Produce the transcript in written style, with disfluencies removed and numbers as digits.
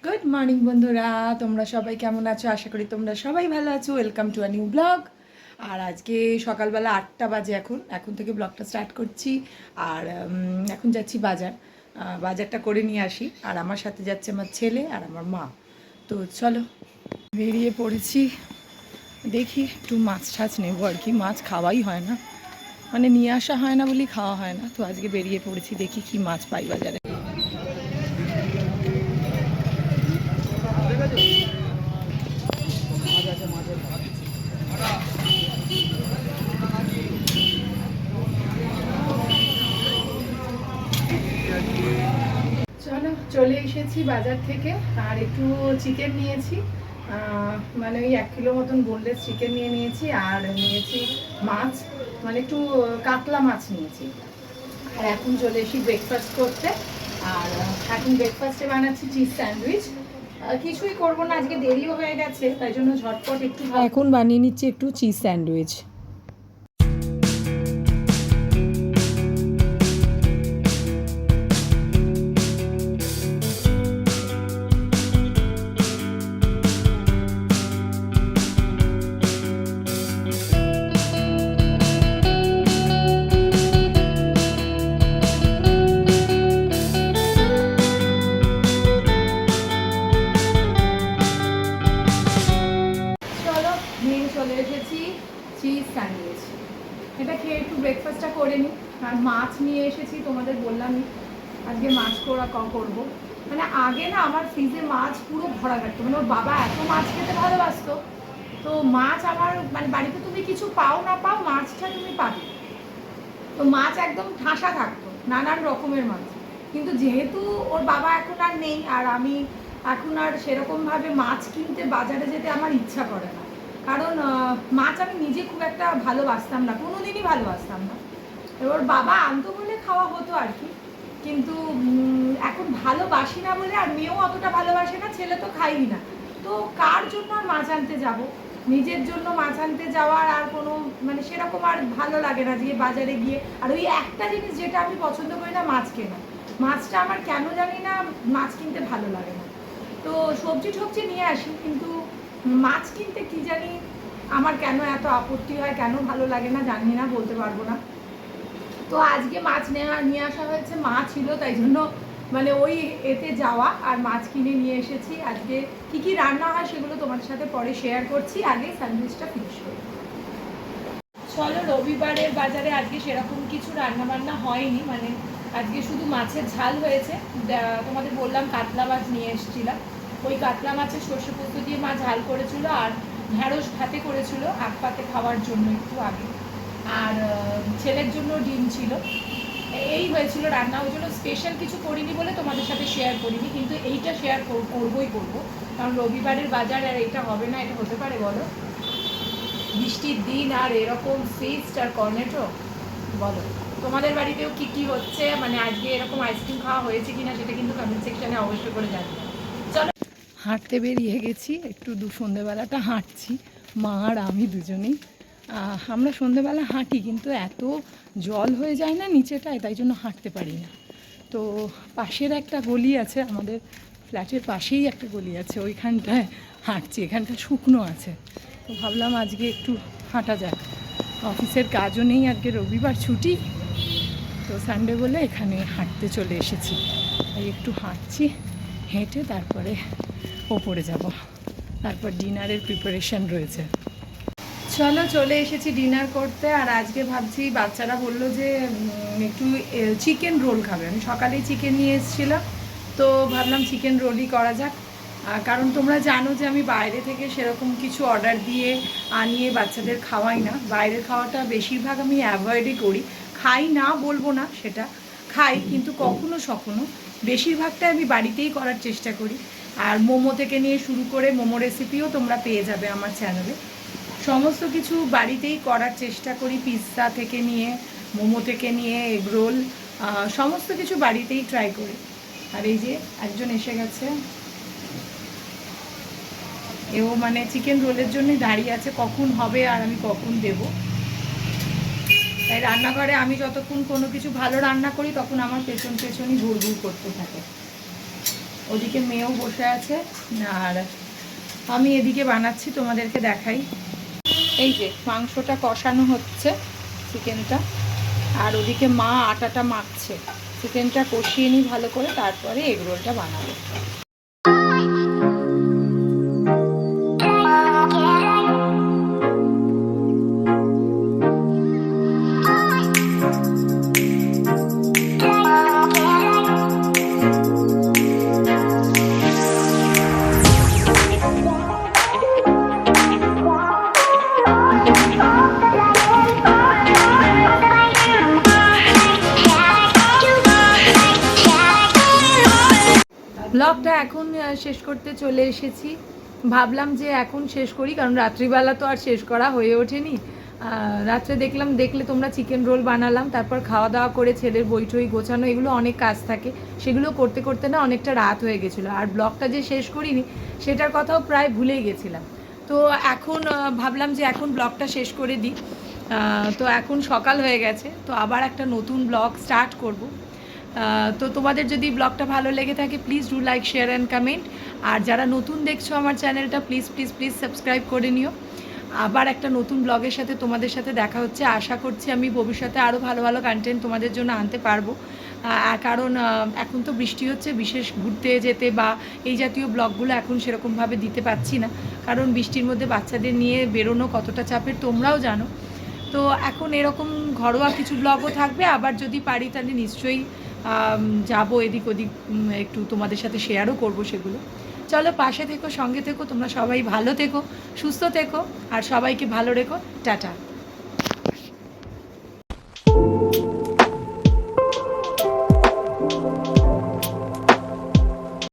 Good morning বন্ধুরা, তোমরা সবাই কেমন আছো? আশা করি তোমরা সবাই ভালো আছো। Welcome to a new blog. আর আজকে সকালবেলা 8টা বাজে, এখন থেকে ব্লগটা স্টার্ট করছি। আর এখন যাচ্ছি বাজারটা করে নিয়ে আসি। আর আমার সাথে যাচ্ছে আমার ছেলে আর আমার মা। তো চলো, বেরিয়ে পড়েছি। দেখি একটু মাছ টাছ নেবো আর কি। মাছ খাওয়াই হয় না, মানে নিয়ে আসা হয় না বলেই খাওয়া হয় না। তো আজকে বেরিয়ে পড়েছি, দেখি কি মাছ পাই বাজারে। চলো, চলে এসেছি বাজার থেকে। আর একটু চিকেন নিয়েছি, মানে ওই 1 কিলো মতন বোনলেস চিকেন নিয়েছি। আর নিয়েছি মাছ, মানে একটু কাতলা মাছ নিয়েছি। আর এখন চলে এসেছি ব্রেকফাস্ট করতে। আর এখন ব্রেকফাস্টে বানাচ্ছি চিজ স্যান্ডউইচ। কিছুই করবো না, আজকে দেরিও হয়ে গেছে, তাই জন্য ঝটপট একটু এখন বানিয়ে নিচ্ছি একটু চিজ স্যান্ডউইচ। চলে এসেছি চিজ স্যান্ডউইচ। এটা খেয়ে একটু ব্রেকফাস্টটা করে নিই। আর মাছ নিয়ে এসেছি, তোমাদের বললামই আজকে মাছ করবো। মানে আগে না আমার ফ্রিজে মাছ পুরো ভরা থাকতো, মানে ওর বাবা এত মাছ খেতে ভালোবাসতো। তো মাছ আমার মানে বাড়িতে তুমি কিছু পাও না পাও, মাছটা তুমি পাবে। তো মাছ একদম ঠাসা থাকতো, নানান রকমের মাছ। কিন্তু যেহেতু ওর বাবা এখন আর নেই, আর আমি এখন আর সেরকমভাবে মাছ কিনতে বাজারে যেতে আমার ইচ্ছা করে না। কারণ মাছ আমি নিজে খুব একটা ভালোবাসতাম না, কোনোদিনই ভালোবাসতাম না। এবার বাবা আনতো বলে খাওয়া হতো আর কি। কিন্তু এখন ভালোবাসি না বলে, আর মেয়েও অতটা ভালোবাসে না, ছেলে তো খাইই না। তো কার জন্য আর মাছ আনতে যাব? নিজের জন্য মাছ আনতে যাওয়ার আর কোনো মানে সেরকম আর ভালো লাগে না যে বাজারে গিয়ে। আর ওই একটা জিনিস যেটা আমি পছন্দ করি না, মাছ কেনা। মাছটা আমার কেন জানি না মাছ কিনতে ভালো লাগে না। তো সবজি টবজি নিয়ে আসি, কিন্তু মাছ কিনতে কি জানি আমার কেন এত আপত্তি হয়, কেন ভালো লাগে না জানি না, বলতে পারবো না। তো আজকে মাছ নিয়ে আসা হয়েছে, মাছ ছিল তাই জন্য মানে ওই এতে যাওয়া, আর মাছ কিনে নিয়ে এসেছি। আজকে কি কি রান্না হয় সেগুলো তোমাদের সাথে পরে শেয়ার করছি, আগে স্যান্ডউইচটা ফিনিশ করি। চলো, রবিবারের বাজারে আজকে সেরকম কিছু রান্না বান্না হয়নি, মানে আজকে শুধু মাছের ঝাল হয়েছে। তোমাদের বললাম কাতলা মাছ নিয়ে এসেছিলাম, ওই কাতলা মাছের সর্ষে পোস্ত দিয়ে মা ঝাল করেছিল। আর ঢ্যাঁড়স ভাতে করেছিল আখ পাতে খাওয়ার জন্য একটু আগে। আর ছেলের জন্য ডিম ছিল। এই হয়েছিল রান্না। ওই জন্য স্পেশাল কিছু করিনি বলে তোমাদের সাথে শেয়ার করিনি, কিন্তু এইটা শেয়ার করবই করবো। কারণ রবিবারের বাজার আর এটা হবে না, এটা হতে পারে বলো? বৃষ্টির দিন আর এরকম ফিস্ট আর কর্নেটো, বলো তোমাদের বাড়িতেও কি কি হচ্ছে, মানে আজকে এরকম আইসক্রিম খাওয়া হয়েছে কিনা সেটা কিন্তু কমেন্ট সেকশনে অবশ্যই করে জানবে। চলো, হাঁটতে বেরিয়ে গেছি, একটু সন্ধেবেলাটা হাঁটছি মা আর আমি দুজনেই। আমরা সন্ধেবেলা হাঁটি, কিন্তু এত জল হয়ে যায় না নিচেটায়, তাই জন্য হাঁটতে পারি না। তো পাশের একটা গলি আছে, আমাদের ফ্ল্যাটের পাশেই একটা গলি আছে, ওইখানটায় হাঁটছি। এখানটা শুকনো আছে, তো ভাবলাম আজকে একটু হাঁটা যাক। অফিসের কাজও নেই, আজকে রবিবার ছুটি, তো সানডে বলে এখানে হাঁটতে চলে এসেছি। তাই একটু হাঁটছি, হেঁটে তারপরে ওপরে যাব, তারপর ডিনারের প্রিপারেশন রয়েছে। চলো, চলে এসেছি ডিনার করতে। আর আজকে ভাবছি, বাচ্চারা বললো যে একটু চিকেন রোল খাবে। আমি সকালেই চিকেন নিয়ে এসেছিলাম, তো ভাবলাম চিকেন রোলই করা যাক। কারণ তোমরা জানো যে আমি বাইরে থেকে সেরকম কিছু অর্ডার দিয়ে আনিয়ে বাচ্চাদের খাওয়াই না। বাইরের খাওয়াটা বেশিরভাগ আমি অ্যাভয়েডই করি। খাই না বলবো না, সেটা খাই, কিন্তু কখনো বেশিরভাগটাই আমি বাড়িতেই করার চেষ্টা করি। আর মোমো থেকে নিয়ে শুরু করে মোমো রেসিপিও তোমরা পেয়ে যাবে আমার চ্যানেলে। সমস্ত কিছু বাড়িতেই করার চেষ্টা করি, পিৎজা থেকে নিয়ে মোমো থেকে নিয়ে এগ রোল, সমস্ত কিছু বাড়িতেই ট্রাই করি। আর এই যে একজন এসে গেছে, এও মানে চিকেন রোলের জন্য দাঁড়িয়ে আছে, কখন হবে আর আমি কখন দেব। তাই রান্নাঘরে আমি যতক্ষণ কোনো কিছু ভালো রান্না করি তখন আমার পেছন পেছনই ঘুর ঘুর করতে থাকে। ওদিকে মেয়েও বসে আছে আর আমি এদিকে বানাচ্ছি, তোমাদেরকে দেখাই। এই যে মাংসটা কষানো হচ্ছে, চিকেনটা, আর ওদিকে মা আটাটা মাখছে। চিকেনটা কষিয়ে নিই ভালো করে, তারপরে এগরোলটা বানাবো। ব্লগটা এখন শেষ করতে চলে এসেছি। ভাবলাম যে এখন শেষ করি, কারণ রাত্রিবেলা তো আর শেষ করা হয়ে ওঠেনি। রাত্রে দেখলে তোমরা চিকেন রোল বানালাম, তারপর খাওয়া দাওয়া করে ছেলের বই টই গোছানো, এগুলো অনেক কাজ থাকে, সেগুলো করতে করতে না অনেকটা রাত হয়ে গেছিলো। আর ব্লগটা যে শেষ করিনি সেটার কথাও প্রায় ভুলেই গেছিলাম। তো এখন ভাবলাম যে এখন ব্লগটা শেষ করে দিই। তো এখন সকাল হয়ে গেছে, তো আবার একটা নতুন ব্লগ স্টার্ট করব। তো তোমাদের যদি ব্লগটা ভালো লেগে থাকে please do like, share and comment. আর যারা নতুন দেখছো আমার চ্যানেলটা প্লিজ প্লিজ প্লিজ সাবস্ক্রাইব করে নিও। আবার একটা নতুন ব্লগের সাথে তোমাদের সাথে দেখা হচ্ছে। আশা করছি আমি ভবিষ্যতে আরও ভালো ভালো কন্টেন্ট তোমাদের জন্য আনতে পারবো। কারণ এখন তো বৃষ্টি হচ্ছে, বিশেষ ঘুরতে যেতে বা এই জাতীয় ব্লগগুলো এখন সেরকমভাবে দিতে পারছি না, কারণ বৃষ্টির মধ্যে বাচ্চাদের নিয়ে বেরোনো কতটা চাপের তোমরাও জানো। তো এখন এরকম ঘরোয়া কিছু ব্লগও থাকবে, আবার যদি পারি তাহলে নিশ্চয়ই যাবো এদিক ওদিক, একটু তোমাদের সাথে শেয়ারও করব সেগুলো। চলো, পাশে থেকো, সঙ্গে থেকো, তোমরা সবাই ভালো থেকো, সুস্থ থেকো, আর সবাইকে ভালো রেখো। টাটা।